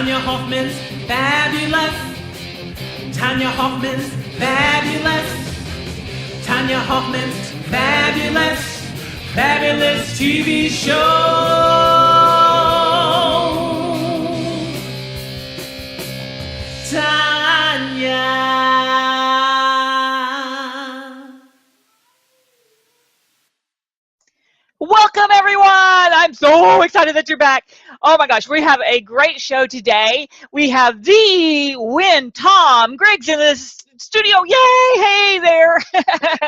Tanya Hofmann's fabulous. Tanya Hofmann's fabulous. Tanya Hofmann's fabulous, fabulous TV show. Tanya. Welcome, everyone. I'm so excited that you're back. Oh my gosh, we have a great show today. We have the Nguyen, Tom, Griggs in the studio. Yay! Hey there.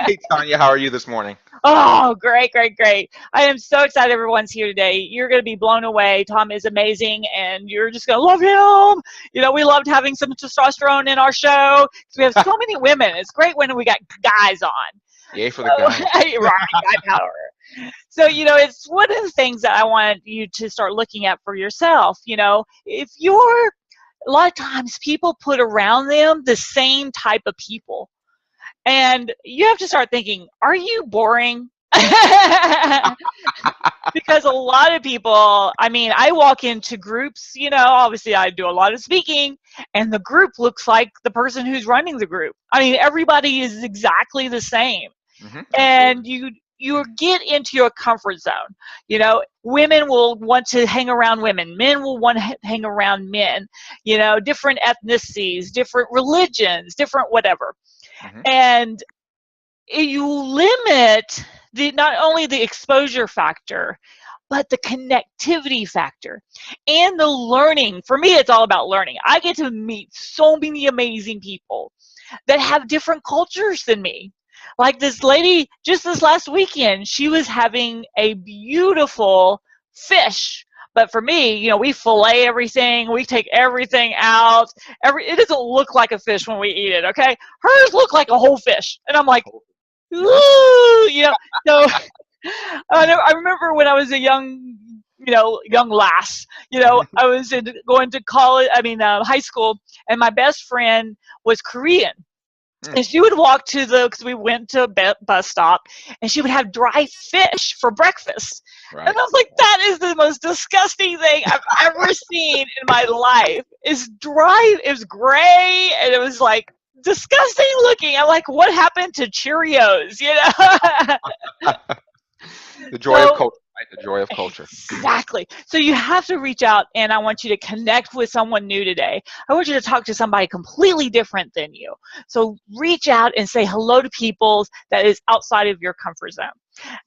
Hey, Tanya, how are you this morning? Oh, great, great, great. I am so excited everyone's here today. You're going to be blown away. Tom is amazing, and you're just going to love him. You know, we loved having some testosterone in our show because we have so many women. It's great when we got guys on. Yay for the guys. Right, guy power. So, you know, it's one of the things that I want you to start looking at for yourself. You know, if you're, a lot of times people put around them the same type of people. And you have to start thinking, are you boring? Because a lot of people, I mean, I walk into groups, you know, obviously I do a lot of speaking, and the group looks like the person who's running the group. I mean, everybody is exactly the same. Mm-hmm. And you get into your comfort zone. You know, women will want to hang around women. Men will want to hang around men. You know, different ethnicities, different religions, different whatever. Mm-hmm. And you limit not only the exposure factor, but the connectivity factor and the learning. For me, it's all about learning. I get to meet so many amazing people that have different cultures than me. Like this lady, just this last weekend, she was having a beautiful fish. But for me, you know, we fillet everything. We take everything out. It doesn't look like a fish when we eat it, okay? Hers look like a whole fish. And I'm like, ooh, you know. So I remember when I was a young lass, you know, I was going to college, high school, and my best friend was Korean. And she would walk because we went to a bus stop, and she would have dry fish for breakfast. Right. And I was like, that is the most disgusting thing I've ever seen in my life. It's dry, it was gray, and it was like disgusting looking. I'm like, what happened to Cheerios, you know? The joy of culture. Right? The joy of culture. Exactly. So you have to reach out, and I want you to connect with someone new today. I want you to talk to somebody completely different than you. So reach out and say hello to people that is outside of your comfort zone.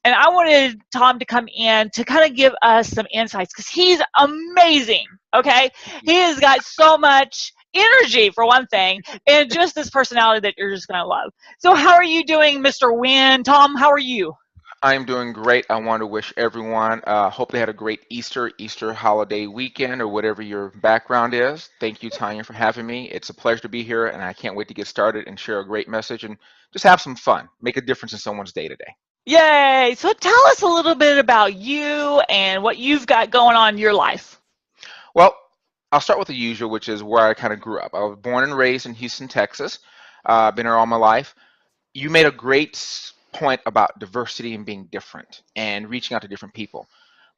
And I wanted Tom to come in to kind of give us some insights because he's amazing, okay? He has got so much energy, for one thing, and just this personality that you're just going to love. So how are you doing, Mr. Nguyen? Tom, how are you? I'm doing great. I want to wish everyone, hope they had a great Easter holiday weekend or whatever your background is. Thank you, Tanya, for having me. It's a pleasure to be here, and I can't wait to get started and share a great message and just have some fun, make a difference in someone's day today. Yay! So tell us a little bit about you and what you've got going on in your life. Well, I'll start with the usual, which is where I kind of grew up. I was born and raised in Houston, Texas. Been here all my life. You made a great point about diversity and being different and reaching out to different people.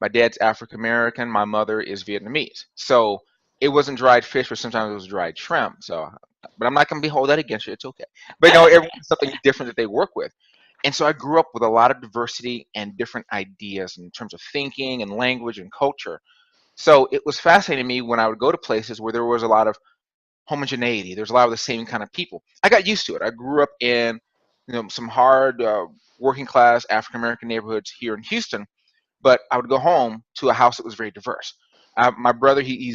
My dad's African American, my mother is Vietnamese. So it wasn't dried fish, but sometimes it was dried shrimp. So, but I'm not going to hold that against you. It's okay. But you know, everyone has something different that they work with. And so I grew up with a lot of diversity and different ideas in terms of thinking and language and culture. So it was fascinating to me when I would go to places where there was a lot of homogeneity. There's a lot of the same kind of people. I got used to it. I grew up in some hard working class African American neighborhoods here in Houston, but I would go home to a house that was very diverse. My brother, we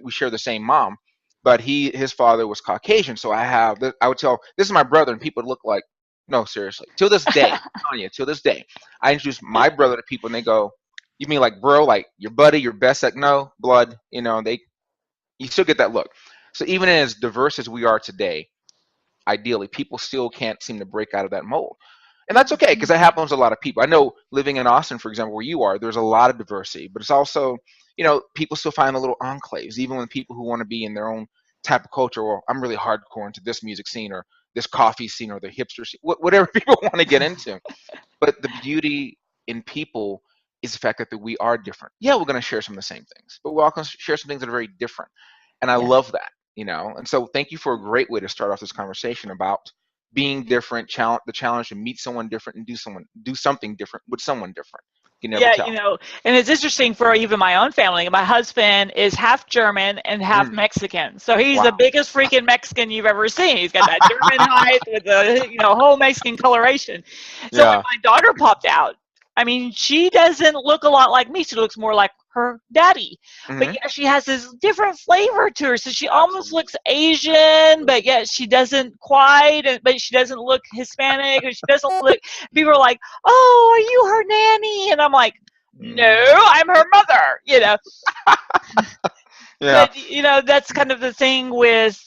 share the same mom, but his father was Caucasian, so I would tell, this is my brother, and people would look like, no, seriously. Till this day, Tanya, till this day, I introduce my brother to people, and they go, you mean like bro, like your buddy, your best? Like, no, blood. You know, you still get that look. So even as diverse as we are today, ideally, people still can't seem to break out of that mold. And that's okay, because that happens to a lot of people. I know living in Austin, for example, where you are, there's a lot of diversity, but it's also, you know, people still find the little enclaves, even with people who want to be in their own type of culture. Well, I'm really hardcore into this music scene or this coffee scene or the hipster scene, whatever people want to get into. But the beauty in people is the fact that we are different. Yeah, we're going to share some of the same things, but we're all going to share some things that are very different. And I Yeah. love that, and so thank you for a great way to start off this conversation about being different, the challenge to meet someone different and do something different with someone different. You can never Yeah, tell. and it's interesting for even my own family. My husband is half German and half Mm, Mexican. So he's the wow. biggest freaking Mexican you've ever seen. He's got that German height with the, whole Mexican coloration. So when Yeah. my daughter popped out, I mean, she doesn't look a lot like me. She looks more like her daddy. But Hmm. yeah, she has this different flavor to her. So she almost Absolutely. looks Asian, but yet she doesn't quite, but she doesn't look Hispanic, or she doesn't look, people are like, oh, are you her nanny? And I'm like, no, Mm, I'm her mother. yeah. But that's kind of the thing with,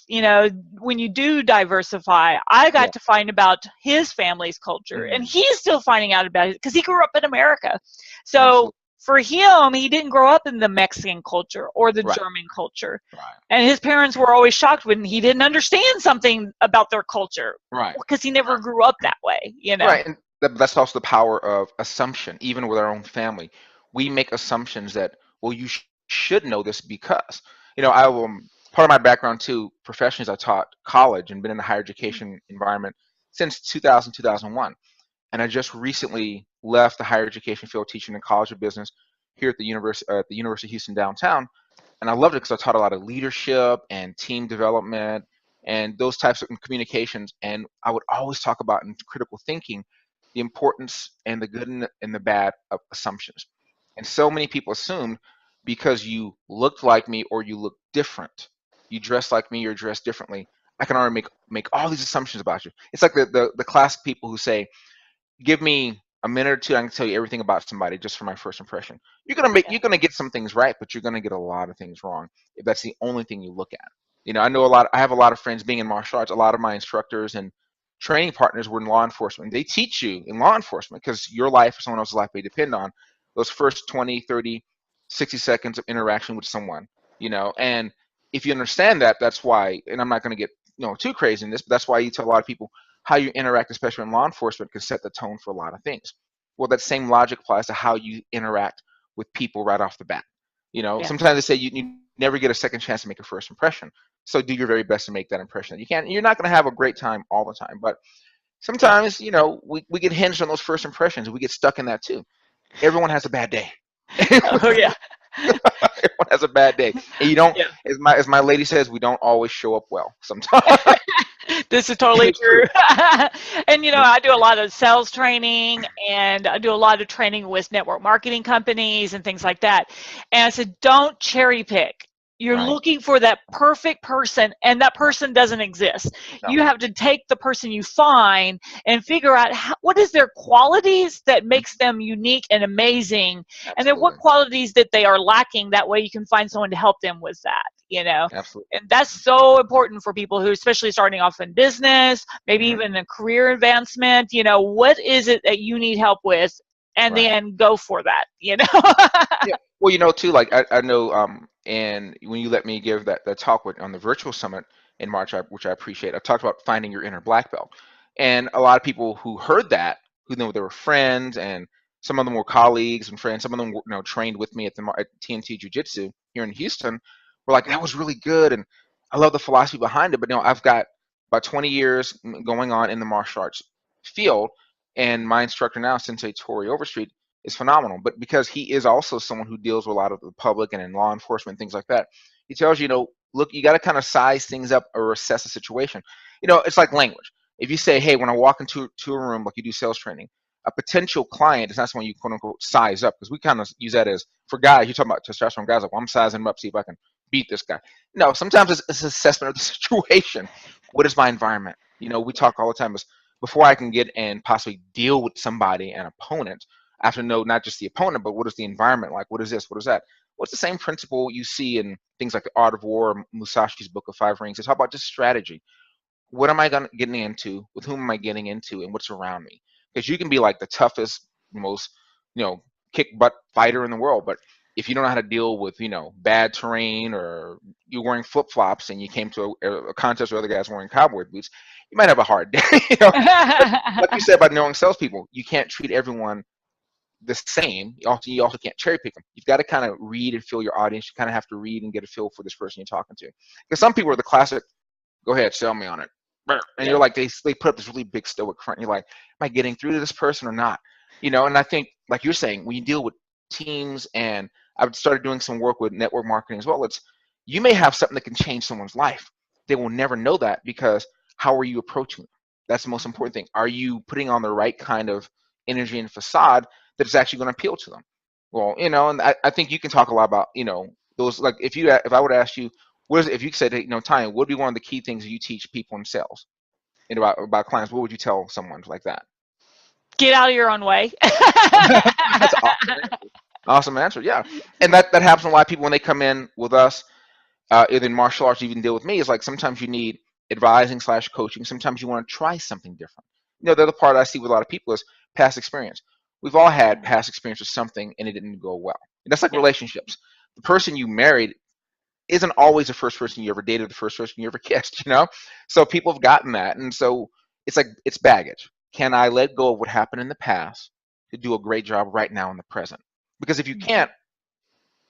when you do diversify, I Yeah. got to find about his family's culture, and Mm, he's still finding out about it because he grew up in America. So absolutely. for him, he didn't grow up in the Mexican culture or the Right. German culture. Right. And his parents were always shocked when he didn't understand something about their culture Right. because he never grew up that way. Right, and that's also the power of assumption. Even with our own family, we make assumptions that, well, you should know this because, I part of my background too, professionally, is I taught college and been in the higher education environment since 2000, 2001. And I just recently left the higher education field teaching in College of Business here at the University of Houston downtown, and I loved it because I taught a lot of leadership and team development and those types of communications. And I would always talk about in critical thinking the importance and the good and the bad of assumptions. And so many people assumed because you looked like me or you look different, you dress like me or dress differently, I can already make all these assumptions about you. It's like the classic people who say, give me a minute or two, I can tell you everything about somebody just from my first impression. You're gonna get some things right, but you're gonna get a lot of things wrong if that's the only thing you look at. I have a lot of friends being in martial arts. A lot of my instructors and training partners were in law enforcement. They teach you in law enforcement because your life or someone else's life may depend on those first 20, 30, 60 seconds of interaction with someone, and if you understand that, that's why, and I'm not going to get too crazy in this, but that's why you tell a lot of people how you interact, especially in law enforcement, can set the tone for a lot of things. Well, that same logic applies to how you interact with people right off the bat. Yeah. Sometimes they say you never get a second chance to make a first impression. So do your very best to make that impression. You can't. You're not going to have a great time all the time, but Yeah. sometimes we get hinged on those first impressions. We get stuck in that too. Everyone has a bad day. Oh yeah. Everyone has a bad day, and you don't. Yeah. As my lady says, we don't always show up well. Sometimes, This is and totally it's true. true. And I do a lot of sales training, and I do a lot of training with network marketing companies and things like that. And I said, don't cherry pick. You're Right. looking for that perfect person, and that person doesn't exist. No. You have to take the person you find and figure out what is their qualities that Mhm. makes them unique and amazing, and then what Absolutely. qualities that they are lacking. That way you can find someone to help them with that. Absolutely. And that's so important for people who, especially starting off in business, maybe Hmm. even a career advancement. What is it that you need help with? And Right. then go for that. Yeah. Well, too, like I know, and when you let me give that talk on the virtual summit in March, which I appreciate, I talked about finding your inner black belt, and a lot of people who heard that, who know they were friends, and some of them were colleagues and friends, some of them were, trained with me at TNT Jiu Jitsu here in Houston, were like, that was really good, and I love the philosophy behind it. But I've got about 20 years going on in the martial arts field, and my instructor now, Sensei Tori Overstreet, is phenomenal. But because he is also someone who deals with a lot of the public and in law enforcement, things like that, he tells you, look, you got to kind of size things up or assess a situation. It's like language. If you say, hey, when I walk into a room, like you do sales training, a potential client is not someone you quote unquote size up, because we kind of use that as, for guys, you're talking about testosterone guys, like, well, I'm sizing him up, see if I can beat this guy. No, sometimes it's assessment of the situation. What is my environment? We talk all the time is, before I can get and possibly deal with somebody, an opponent, I have to know not just the opponent, but what is the environment like? What is this? What is that? What's the same principle you see in things like the Art of War, or Musashi's Book of Five Rings? It's all about just strategy. What am I getting into? With whom am I getting into? And what's around me? Because you can be like the toughest, most, kick butt fighter in the world, but if you don't know how to deal with, bad terrain, or you're wearing flip flops and you came to a contest where other guys wearing cowboy boots, you might have a hard day. But like you said about knowing salespeople, you can't treat everyone the same. You also can't cherry pick them. You've got to kind of read and feel your audience. You kind of have to read and get a feel for this person you're talking to. Because some people are the classic, go ahead, sell me on it. And you're like, they put up this really big stoic front. And you're like, am I getting through to this person or not? And I think, like you're saying, when you deal with teams, and I've started doing some work with network marketing as well, you may have something that can change someone's life. They will never know that, because how are you approaching them? That's the most important thing. Are you putting on the right kind of energy and facade that is actually going to appeal to them? Well, and I think you can talk a lot about, those, like if I would ask you, if you said, Tanya, what would be one of the key things that you teach people in sales and about clients, what would you tell someone like that? Get out of your own way. That's awesome. Awesome answer. Yeah. And that happens a lot of people when they come in with us, either in martial arts, even deal with me, is like sometimes you need advising / coaching. Sometimes you want to try something different. The other part I see with a lot of people is past experience. We've all had past experience with something and it didn't go well. And that's like relationships. The person you married isn't always the first person you ever dated, the first person you ever kissed, So people have gotten that. And so it's like, it's baggage. Can I let go of what happened in the past to do a great job right now in the present? Because if you can't,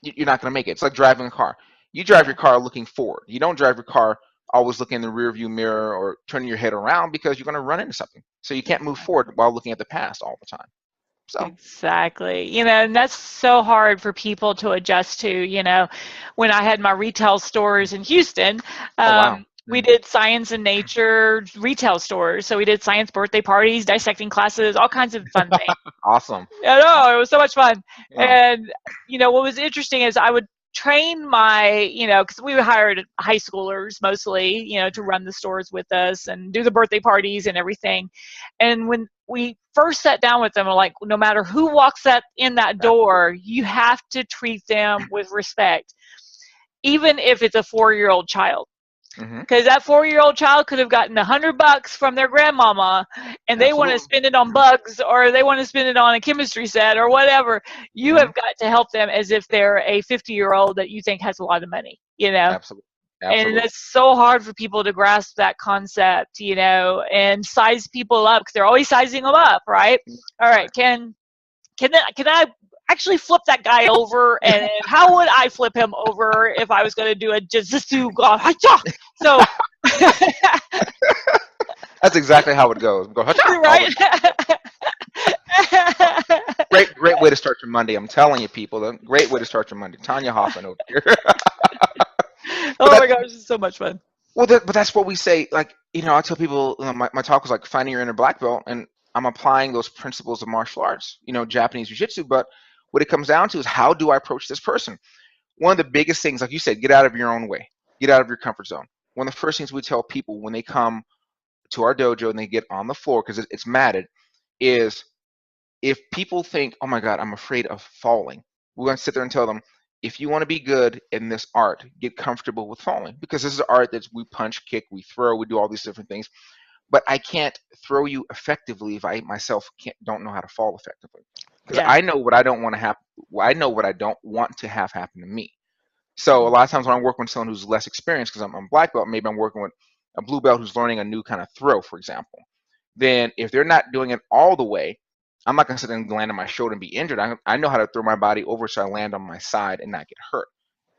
you're not going to make it. It's like driving a car. You drive your car looking forward. You don't drive your car always looking in the rear view mirror or turning your head around, because you're going to run into something. So you can't move forward while looking at the past all the time. So Exactly. And that's so hard for people to adjust to. When I had my retail stores in Houston, we did science and nature retail stores. So we did science birthday parties, dissecting classes, all kinds of fun things. Awesome. I know, it was so much fun. Yeah. And, what was interesting is I would train my, because we hired high schoolers mostly, to run the stores with us and do the birthday parties and everything. And when we first sat down with them, we're like, no matter who walks in that door, you have to treat them with respect, even if it's a 4-year-old child. Because that 4-year-old child could have gotten $100 from their grandmama, and they want to spend it on bugs, or they want to spend it on a chemistry set or whatever. You have got to help them as if they're a 50-year-old that you think has a lot of money, Absolutely. And it's so hard for people to grasp that concept, and size people up, because they're always sizing them up, right? All right, can I actually flip that guy over? And how would I flip him over if I was going to do a jujitsu? So that's exactly how it goes. Go, right? Great way to start your Monday. I'm telling you, people, great way to start your Monday. Tanya Hofmann over here. Oh my gosh, it's so much fun. Well, but that's what we say. Like, I tell people, my talk was like finding your inner black belt, and I'm applying those principles of martial arts, Japanese jiu-jitsu. But what it comes down to is, how do I approach this person? One of the biggest things, like you said, get out of your own way, get out of your comfort zone. One of the first things we tell people when they come to our dojo and they get on the floor, because it's matted, is if people think, oh my God, I'm afraid of falling, we're going to sit there and tell them, if you want to be good in this art, get comfortable with falling, because this is art that we punch, kick, we throw, we do all these different things. But I can't throw you effectively if I myself don't know how to fall effectively, because I know what I don't want to happen. I know what I don't want to have happen to me. So a lot of times when I'm working with someone who's less experienced, because I'm black belt, maybe I'm working with a blue belt who's learning a new kind of throw, for example. Then if they're not doing it all the way, I'm not going to sit there and land on my shoulder and be injured. I know how to throw my body over so I land on my side and not get hurt.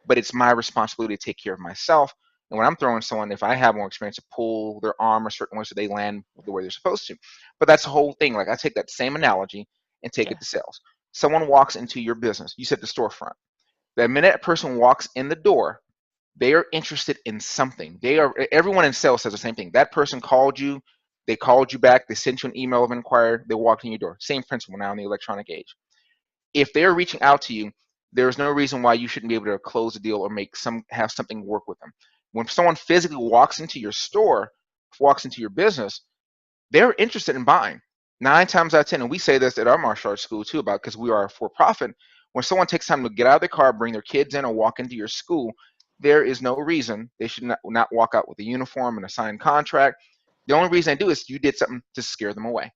But it's my responsibility to take care of myself. And when I'm throwing someone, if I have more experience, to pull their arm a certain way so they land the way they're supposed to. But that's the whole thing. Like, I take that same analogy and take it to sales. Someone walks into your business. You said the storefront. The minute a person walks in the door, they are interested in something. Everyone in sales says the same thing. That person called you. They called you back. They sent you an email of inquiry. They walked in your door. Same principle now in the electronic age. If they're reaching out to you, there's no reason why you shouldn't be able to close a deal or have something work with them. When someone physically walks into your store, walks into your business, they're interested in buying. 9 times out of 10, and we say this at our martial arts school too, because we are a for-profit. When someone takes time to get out of their car, bring their kids in, or walk into your school, there is no reason they should not walk out with a uniform and a signed contract. The only reason they do is you did something to scare them away.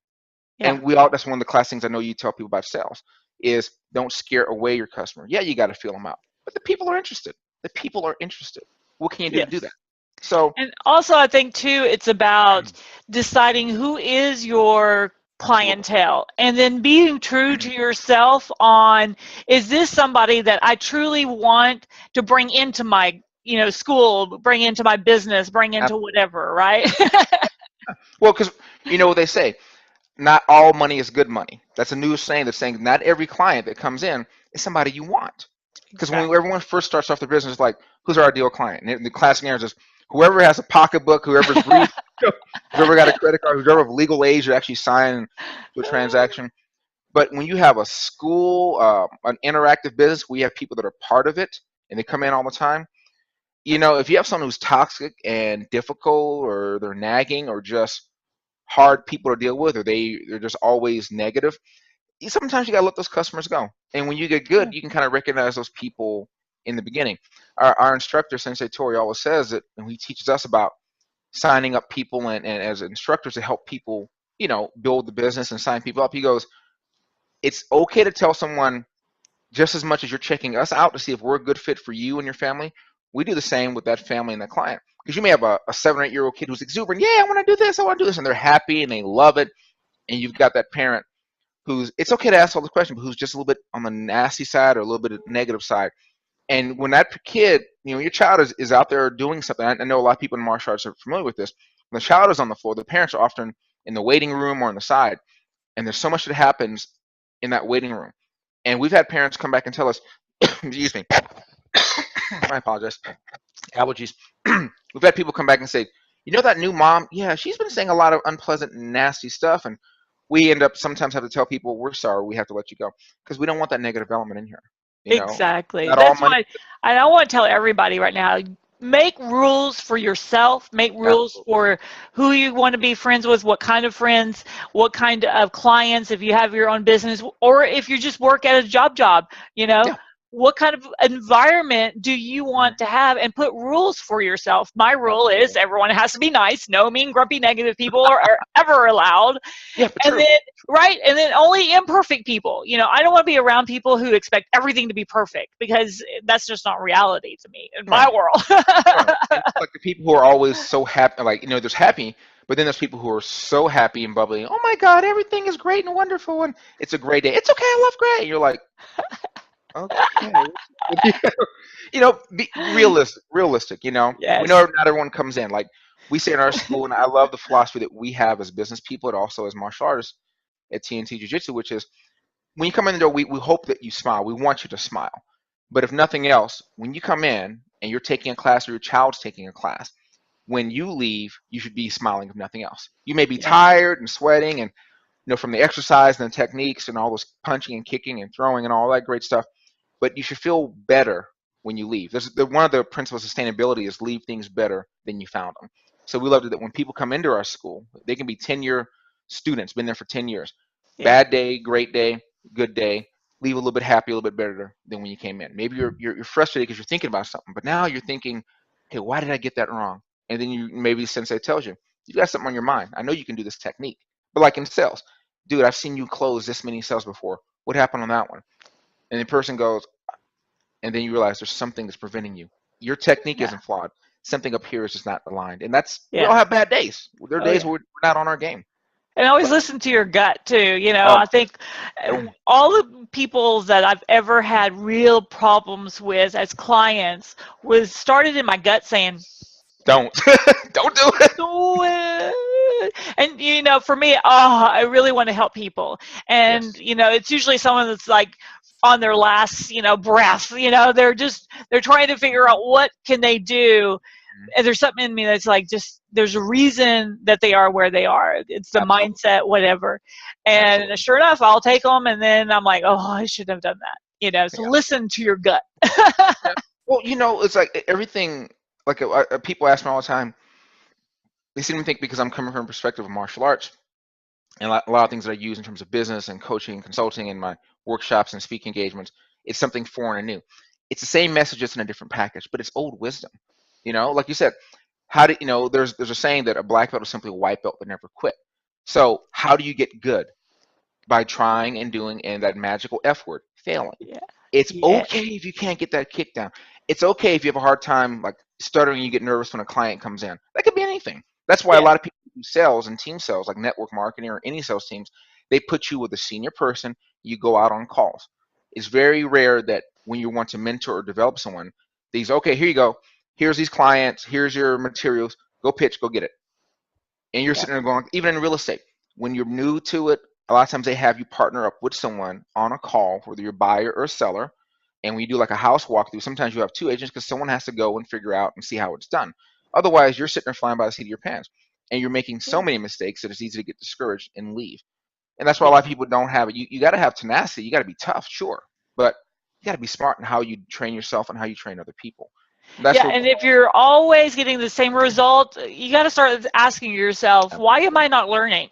And that's one of the class things I know you tell people about sales is, don't scare away your customer. Yeah, you got to feel them out, but the people are interested. The people are interested. What can you do to do that? So, and also I think too, it's about deciding who is your Absolutely. clientele, and then being true to yourself on, is this somebody that I truly want to bring into my, school, bring into my business, bring into whatever, right? Well, because you know what they say, not all money is good money. That's a new saying that's saying not every client that comes in is somebody you want. Because when Exactly. everyone first starts off their business, it's like, who's our ideal client? And the classic answer is whoever has a pocketbook, whoever's brief, whoever got a credit card, whoever of legal age to actually sign to a transaction. But when you have a school, an interactive business, we have people that are part of it and they come in all the time. You know, if you have someone who's toxic and difficult, or they're nagging, or just hard people to deal with, or they're just always negative, sometimes you gotta let those customers go. And when you get good, you can kind of recognize those people in the beginning. Our instructor, Sensei Tori, always says that, and he teaches us about signing up people and as instructors to help people, build the business and sign people up. He goes, it's okay to tell someone, just as much as you're checking us out to see if we're a good fit for you and your family, we do the same with that family and that client. Because you may have a 7 or 8 year old kid who's exuberant, yeah, I want to do this, I want to do this, and they're happy and they love it. And you've got that parent who's, it's okay to ask all the questions, but who's just a little bit on the nasty side or a little bit of negative side. And when that kid, your child is out there doing something, I know a lot of people in martial arts are familiar with this. When the child is on the floor, the parents are often in the waiting room or on the side, and there's so much that happens in that waiting room. And we've had parents come back and tell us, excuse me, I apologize, allergies. We've had people come back and say, that new mom, yeah, she's been saying a lot of unpleasant, nasty stuff. And we end up sometimes have to tell people, we're sorry, we have to let you go. Because we don't want that negative element in here. Exactly. Not all That's money. why I want to tell everybody right now, make rules for yourself, make rules Absolutely. for who you want to be friends with, what kind of friends, what kind of clients, if you have your own business, or if you just work at a job, Yeah. what kind of environment do you want to have, and put rules for yourself. My rule is Absolutely. everyone has to be nice. No mean, grumpy, negative people are ever allowed. Yeah, but And true. then, right, and then only imperfect people. I don't want to be around people who expect everything to be perfect, because that's just not reality to me in my Right. world. Right. And it's like the people who are always so happy, like, there's happy, but then there's people who are so happy and bubbly. Oh my God, everything is great and wonderful, and it's a great day. It's okay, I love gray. And you're like, okay, be realistic. We know Yes. not everyone comes in. Like we say in our school, and I love the philosophy that we have as business people, and also as martial artists at TNT Jiu Jitsu, which is when you come in the door, we hope that you smile. We want you to smile. But if nothing else, when you come in and you're taking a class, or your child's taking a class, when you leave, you should be smiling if nothing else. You may be Yeah. tired and sweating, and from the exercise and the techniques and all those punching and kicking and throwing and all that great stuff, but you should feel better when you leave. One of the principles of sustainability is leave things better than you found them. So we love that when people come into our school, they can be 10-year students, been there for 10 years. Yeah. Bad day, great day, good day. Leave a little bit happy, a little bit better than when you came in. Maybe you're frustrated because you're thinking about something, but now you're thinking, hey, why did I get that wrong? And then maybe sensei tells you, you've got something on your mind. I know you can do this technique. But like in sales, dude, I've seen you close this many sales before. What happened on that one? And the person goes, and then you realize there's something that's preventing you. Your technique Yeah. isn't flawed. Something up here is just not aligned. And we all Yeah. have bad days. There are Oh days yeah. where we're not on our game. And always But listen to your gut too. um, I think all the people that I've ever had real problems with as clients was started in my gut saying, don't don't do it. do it. And for me, I really want to help people. And Yes. it's usually someone that's like on their last, breath. They're trying to figure out what can they do. Mhm. And there's something in me that's like, just there's a reason that they are where they are. It's the Absolutely. mindset, whatever. And Absolutely. sure enough, I'll take them, and then I'm like, oh, I shouldn't have done that. So Yeah. listen to your gut. Yeah. Well, it's like everything. Like people ask me all the time. They seem to think because I'm coming from a perspective of martial arts, and a lot of things that I use in terms of business and coaching and consulting and my workshops and speaking engagements, it's something foreign and new. It's the same message, just in a different package, but it's old wisdom. Like you said, how do there's a saying that a black belt is simply a white belt that never quit. So how do you get good? By trying and doing, and that magical F word, failing. Yeah. It's Yeah. okay if you can't get that kick down. It's okay if you have a hard time, like stuttering, you get nervous when a client comes in. That could be anything. That's why a Yeah. lot of people do sales and team sales, like network marketing or any sales teams, they put you with a senior person. You go out on calls. It's very rare that when you want to mentor or develop someone, these, okay, here you go. Here's these clients. Here's your materials. Go pitch. Go get it. And you're Yeah. sitting there going, even in real estate, when you're new to it, a lot of times they have you partner up with someone on a call, whether you're a buyer or a seller. And when you do like a house walkthrough, sometimes you have two agents because someone has to go and figure out and see how it's done. Otherwise, you're sitting there flying by the seat of your pants, and you're making so Yeah. many mistakes that it's easy to get discouraged and leave. And that's why a Yeah. lot of people don't have it. You got to have tenacity. You got to be tough, sure, but you got to be smart in how you train yourself and how you train other people. And that's Yeah, what. and if you're always getting the same result, you got to start asking yourself, why am I not learning?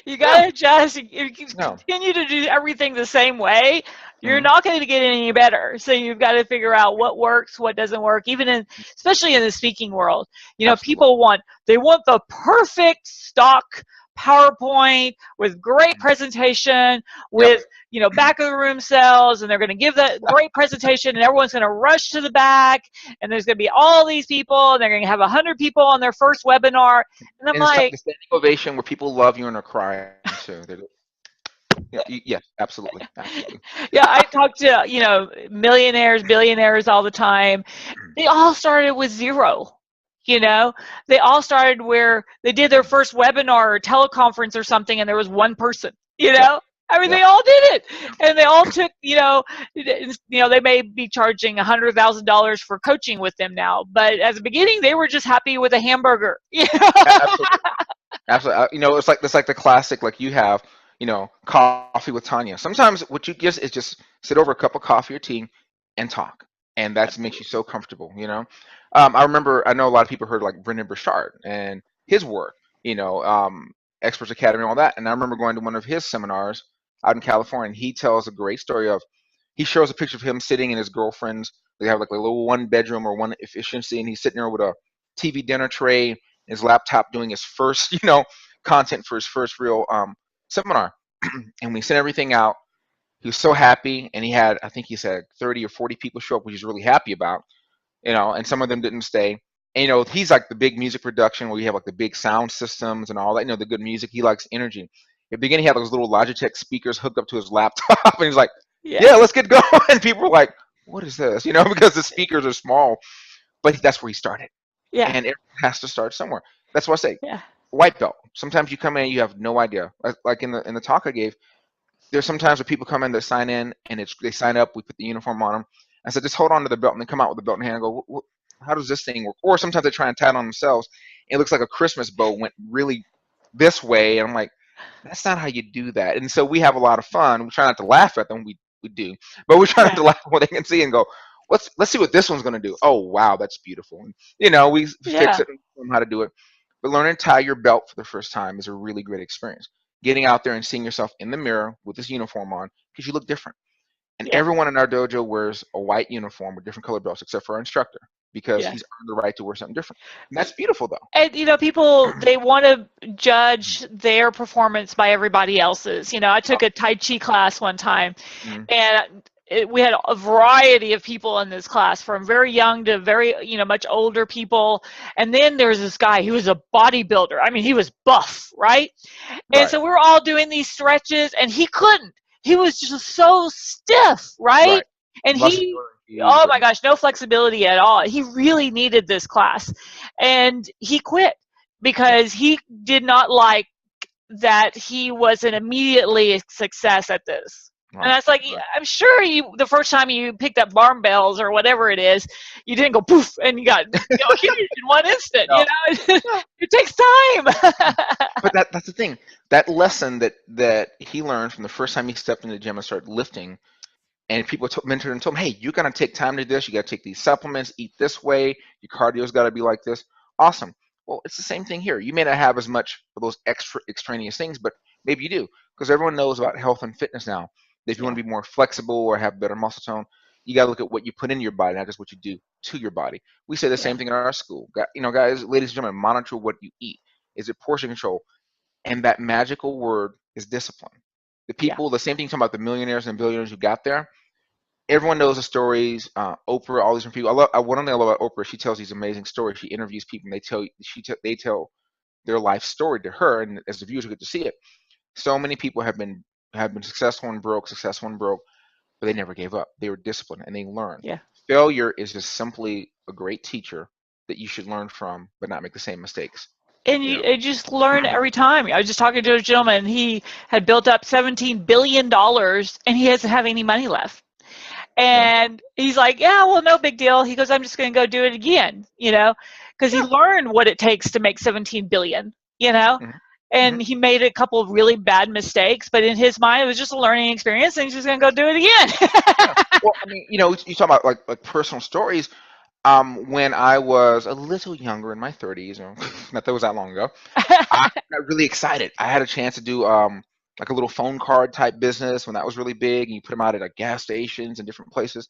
You got Yeah. to adjust. If you No. continue to do everything the same way, you're Hmm. not going to get any better. So you've got to figure out what works, what doesn't work, even in, especially in the speaking world. Absolutely. People they want the perfect stock PowerPoint with great presentation, Yep. with back of the room sales, and they're going to give that great presentation, and everyone's going to rush to the back, and there's going to be all these people, and they're going to have 100 people on their first webinar, and I'm And it's like like, the standing ovation where people love you and are crying too. Yeah, yes, absolutely, absolutely. yeah, I talk to millionaires, billionaires all the time. They all started with zero. You know, they all started where they did their first webinar or teleconference or something, and there was one person. Yep, I mean, yep. they all did it, and they all took. They may be charging $100,000 for coaching with them now, but at the beginning, they were just happy with a hamburger. Absolutely. Absolutely. It's like the classic, like you have, coffee with Tanya. Sometimes what you just is just sit over a cup of coffee or tea and talk, and that makes you Absolutely. so comfortable. I know a lot of people heard like Brendan Burchard and his work, you know, um, Experts Academy and all that. And I remember going to one of his seminars out in California, and he tells a great story of he shows a picture of him sitting in his girlfriend's. They have like a little one bedroom or one efficiency, and he's sitting there with a TV dinner tray, his laptop, doing his first, content for his first real seminar. And we sent everything out. He was so happy, and I think he said 30 or 40 people show up, which he's really happy about. And some of them didn't stay. And he's like the big music production where you have like the big sound systems and all that. The good music. He likes energy. At the beginning, he had those little Logitech speakers hooked up to his laptop, and he's like, Yeah. "Yeah, let's get going." And people were like, "What is this?" Because the speakers are small. But that's where he started, Yeah. and everyone has to start somewhere. That's why I say Yeah. white belt. Sometimes you come in, you have no idea. Like in the talk I gave, there's sometimes where people come in, they sign in, and they sign up. We put the uniform on them. I said, just hold on to the belt, and then come out with the belt in hand and go, how does this thing work? Or sometimes they try and tie it on themselves. It looks like a Christmas bow went really this way, and I'm like, that's not how you do that. And so we have a lot of fun. We try not to laugh at them. We do, but we try not Yeah. to laugh at what they can see and go, let's see what this one's going to do. Oh wow, that's beautiful. And we fix Yeah. it and show them how to do it. But learning to tie your belt for the first time is a really great experience. Getting out there and seeing yourself in the mirror with this uniform on because you look different. And Yeah. everyone in our dojo wears a white uniform with different colored belts except for our instructor because Yeah. he's earned the right to wear something different. And that's beautiful though. And people, they want to judge their performance by everybody else's. I took a Tai Chi class one time, Mhm. and we had a variety of people in this class, from very young to very much older people. And then there was this guy who was a bodybuilder. I mean, he was buff, right? And Right, so we were all doing these stretches, and he couldn't. He was just so stiff, right? right. And Muscle he, memory, oh but my gosh, no flexibility at all. He really needed this class, and he quit yeah, because he did not like that he wasn't immediately a success at this. And right, that's like, right. I'm sure the first time you picked up barbells or whatever it is, you didn't go poof and you got huge in one instant. No, no. It takes time. But that's the thing. That lesson that he learned from the first time he stepped in the gym and started lifting, and people mentored him, told him, "Hey, you got to take time to do this. You got to take these supplements, eat this way. Your cardio's got to be like this." Awesome. Well, it's the same thing here. You may not have as much of those extra extraneous things, but maybe you do because everyone knows about health and fitness now. If you want Yeah, to be more flexible or have better muscle tone, you got to look at what you put in your body, not just what you do to your body. We say the yeah, same thing in our school. Guys, ladies and gentlemen, monitor what you eat. Is it portion control? And that magical word is discipline. yeah, The same thing talking about the millionaires and billionaires who got there. Everyone knows the stories. Oprah, all these different people. One thing I love about Oprah, she tells these amazing stories. She interviews people, and they tell their life story to her, and as the viewers get to see it. So many people have been successful and broke, but they never gave up. They were disciplined and they learned. Yeah. Failure is just simply a great teacher that you should learn from, but not make the same mistakes. And You know. you just learn every time. I was just talking to a gentleman. He had built up $17 billion, and he doesn't have any money left. Yeah. And he's like, yeah, well, no big deal. He goes, I'm just going to go do it again, because he Yeah. learned what it takes to make 17 billion, Hmm. Hmm. and he made a couple of really bad mistakes, but in his mind, it was just a learning experience, and he's just going to go do it Yeah. again. Well, I mean, you talk about like personal stories. When I was a little younger in my 30s, not that was that long ago, I got really excited. I had a chance to do like a little phone card type business when that was really big, and you put them out at like gas stations and different places.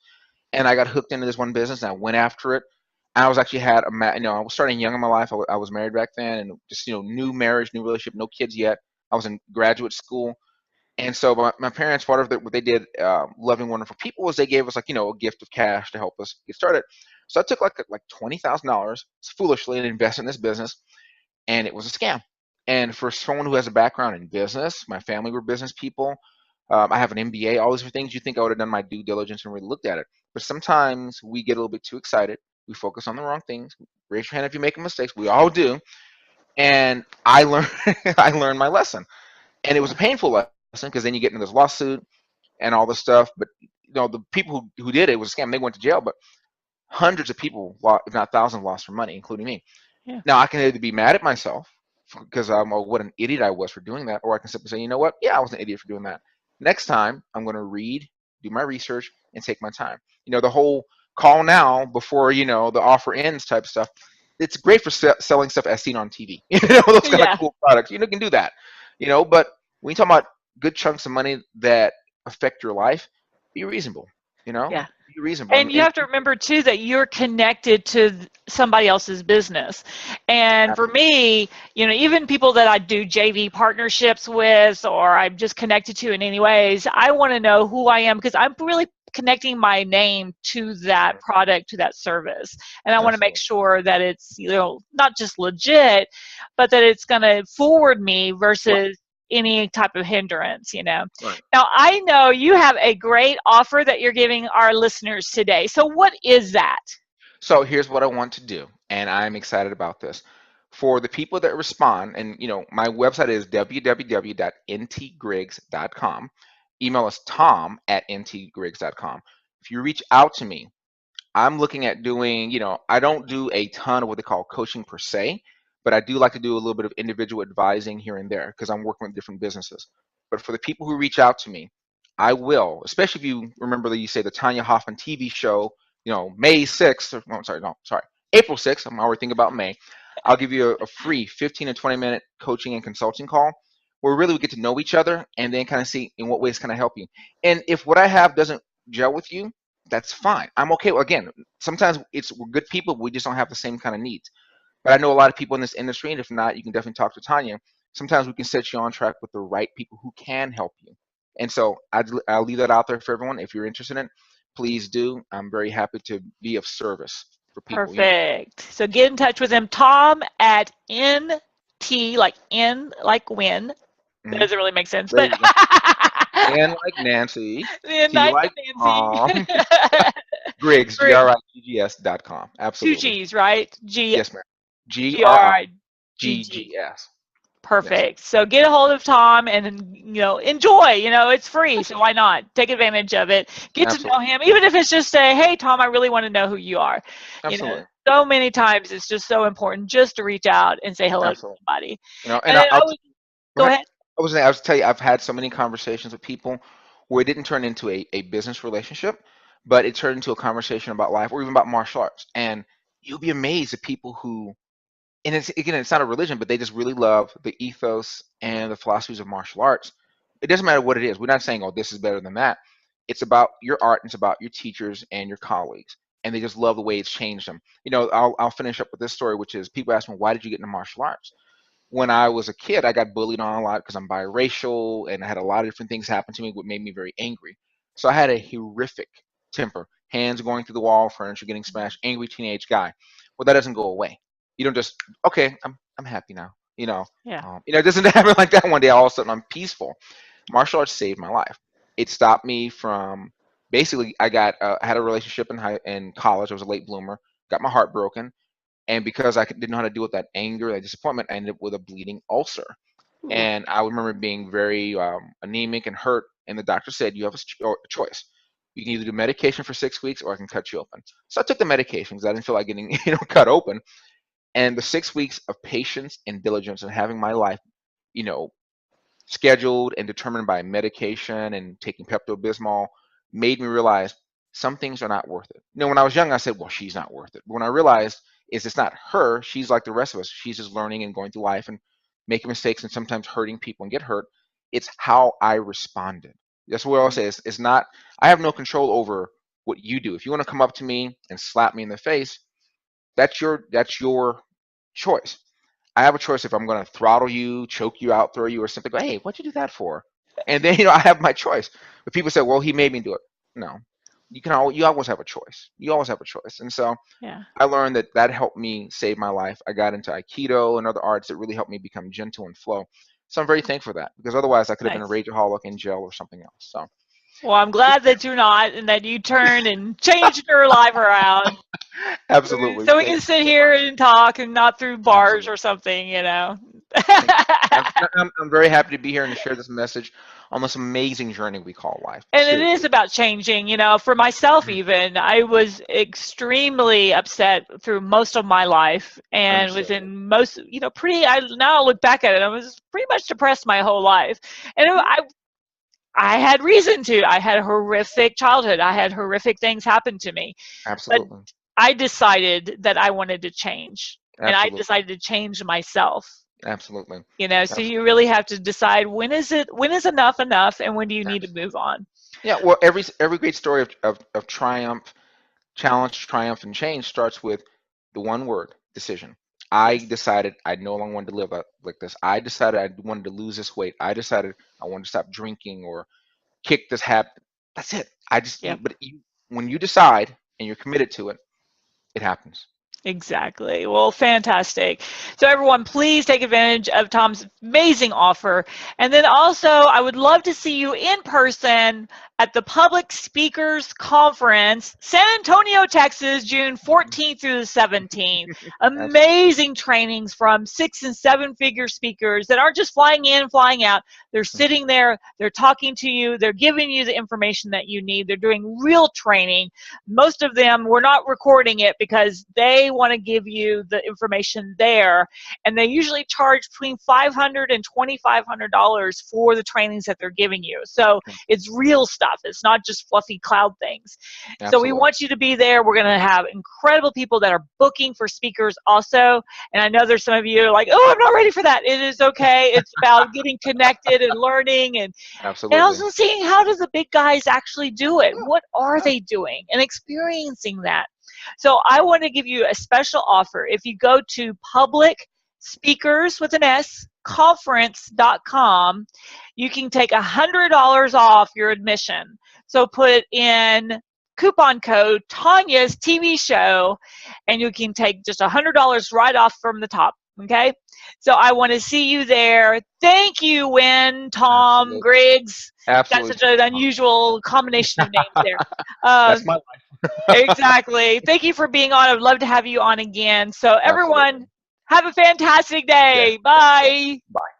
And I got hooked into this one business, and I went after it. I was actually had I was starting young in my life. I was married back then, and just new marriage, new relationship, no kids yet. I was in graduate school, and so my parents, part of what they did, loving wonderful people, was they gave us like a gift of cash to help us get started. So I took like $20,000 foolishly and invested in this business, and it was a scam. And for someone who has a background in business, my family were business people. I have an MBA, all these things. You think I would have done my due diligence and really looked at it. But sometimes we get a little bit too excited. We focus on the wrong things. Raise your hand if you're making mistakes. We all do. And I learned, I learned my lesson. And it was a painful lesson because then you get into this lawsuit and all this stuff. But the people who did it was a scam. They went to jail, but hundreds of people, if not thousands, lost their money, including me. Yeah. Now I can either be mad at myself because what an idiot I was for doing that, or I can simply say, you know what? Yeah, I was an idiot for doing that. Next time, I'm going to read, do my research, and take my time. The whole call now before the offer ends type stuff. It's great for selling stuff as seen on TV. Those kind of Yeah. cool products. Can do that. But when you talk about good chunks of money that affect your life, be reasonable. Yeah. Be reasonable. And you have to remember too that you're connected to somebody else's business. And for me, even people that I do JV partnerships with, or I'm just connected to in any ways, I want to know who I am, because I'm really connecting my name to that product, to that service. And I want to make Absolutely. sure that it's, not just legit, but that it's going to forward me Right. versus any type of hindrance. Right. Now, I know you have a great offer that you're giving our listeners today. So what is that? So here's what I want to do, and I'm excited about this. For the people that respond, and my website is www.ntgriggs.com. Email us tom@ntgriggs.com. If you reach out to me, I'm looking at doing, I don't do a ton of what they call coaching per se, but I do like to do a little bit of individual advising here and there because I'm working with different businesses. But for the people who reach out to me, I will, especially if you remember that you say the Tanya Hofmann TV show, May 6th, or, no, I'm sorry, no, sorry, April 6th, I'm already thinking about May. I'll give you a free 15 to 20-minute coaching and consulting call where really we get to know each other and then kind of see in what ways can I help you. And if what I have doesn't gel with you, that's fine. I'm okay. Again, sometimes we're good people, but we just don't have the same kind of needs. But I know a lot of people in this industry, and if not, you can definitely talk to Tanya. Sometimes we can set you on track with the right people who can help you. And so I'll leave that out there for everyone. If you're interested in it, please do. I'm very happy to be of service for people. Perfect. So get in touch with him, Tom at NT, like N, like win. That Mhm. doesn't really make sense, There but you go. N like Nancy, T Nice like Nancy. Tom, Griggs, Griggs. Griggs.com. Two Absolutely. G's, right? G Yes, ma'am. G R I G G. GRIGGS. Yes. Perfect. So get a hold of Tom and enjoy. It's free, so why not take advantage of it? Get to know Absolutely. him, even if it's just say, "Hey, Tom, I really want to know who you are." You know, Absolutely. so many times it's just so important just to reach out and say hello to Absolutely. somebody. And And then I I'll would go go ahead. ahead. I was tell you, I've had so many conversations with people where it didn't turn into a business relationship, but it turned into a conversation about life or even about martial arts. And you'll be amazed at people who, and it's not a religion, but they just really love the ethos and the philosophies of martial arts. It doesn't matter what it is. We're not saying, oh, this is better than that. It's about your art and it's about your teachers and your colleagues. And they just love the way it's changed them. I'll finish up with this story, which is people ask me, why did you get into martial arts? When I was a kid, I got bullied on a lot because I'm biracial and I had a lot of different things happen to me, what made me very angry. So I had a horrific temper, hands going through the wall, furniture getting smashed, angry teenage guy. Well, that doesn't go away. You don't just, okay, I'm happy now. Yeah. It doesn't happen like that one day. All of a sudden, I'm peaceful. Martial arts saved my life. It stopped me from basically. I had a relationship in college. I was a late bloomer. Got my heart broken, and because didn't know how to deal with that anger, that disappointment, I ended up with a bleeding ulcer. Ooh. And I remember being very anemic and hurt. And the doctor said, "You have a choice. You can either do medication for 6 weeks, or I can cut you open." So I took the medication because I didn't feel like getting cut open. And the 6 weeks of patience and diligence and having my life, you know, scheduled and determined by medication and taking Pepto Bismol made me realize some things are not worth it. When I was young, I said, well, she's not worth it. But when I realized it's not her, she's like the rest of us. She's just learning and going through life and making mistakes and sometimes hurting people and get hurt. It's how I responded. That's what I'll say. It's not, I have no control over what you do. If you want to come up to me and slap me in the face, that's your choice. I have a choice if I'm going to throttle you, choke you out, throw you, or simply go, "Hey, what'd you do that for?" And then I have my choice. But people say, "Well, he made me do it." No, you always have a choice. You always have a choice. And so Yeah. I learned that helped me save my life. I got into Aikido and other arts that really helped me become gentle and flow. So I'm very thankful for that because otherwise I could have been a Nice. rageaholic in jail or something else. So Well, I'm glad that you're not and that you turned and changed your life around. absolutely, So we thank can you sit so here much. and talk and not through bars Absolutely. or something. Thank you. I'm very happy to be here and to share this message on this amazing journey we call life. And it is Seriously. about changing, for myself even. I was extremely upset through most of my life and was Understood. in most, now I look back at it, I was pretty much depressed my whole life. And I had reason to. I had a horrific childhood. I had horrific things happen to me. But Absolutely. I decided that I wanted to change. And I Absolutely. decided to change myself. Absolutely. So you really have to decide when is enough enough and when do you need to Absolutely. move on. Yeah, well, every great story of triumph, challenge, triumph, and change starts with the one word, decision. I Yes. decided I no longer wanted to live like this. I decided I wanted to lose this weight. I decided I wanted to stop drinking or kick this habit. That's it. Yep. When you decide and you're committed to it, it happens. Exactly. Well, fantastic. So everyone, please take advantage of Tom's amazing offer. And then also, I would love to see you in person at the Public Speakers Conference, San Antonio, Texas, June 14th through the 17th. Absolutely. Amazing trainings from 6 and 7 figure speakers that aren't just flying in, flying out. They're sitting there, they're talking to you, they're giving you the information that you need. They're doing real training. Most of them, we're not recording it because they want to give you the information there, and they usually charge between $500 and $2,500 for the trainings that they're giving you. So it's real stuff. It's not just fluffy cloud things. So we Absolutely. want you to be there. We're going to have incredible people that are booking for speakers also. And I know there's some of you are like, oh, I'm not ready for that. It is okay. It's about getting connected and learning and Absolutely. also seeing how do the big guys actually do it? Yeah. What are Yeah. they doing? And experiencing that. So I want to give you a special offer. If you go to Public Speakers with an S conference.com, you can take $100 off your admission. So put in coupon code Tanya's TV show, and you can take just $100 right off from the top. Okay, so I want to see you there. Thank you, Nguyen, Tom, Absolutely. Griggs. Got Absolutely. such an unusual combination of names there. That's Um, my exactly. Thank you for being on. I'd love to have you on again. So absolutely. everyone, have a fantastic Yeah. day. Thank you. Bye. Bye.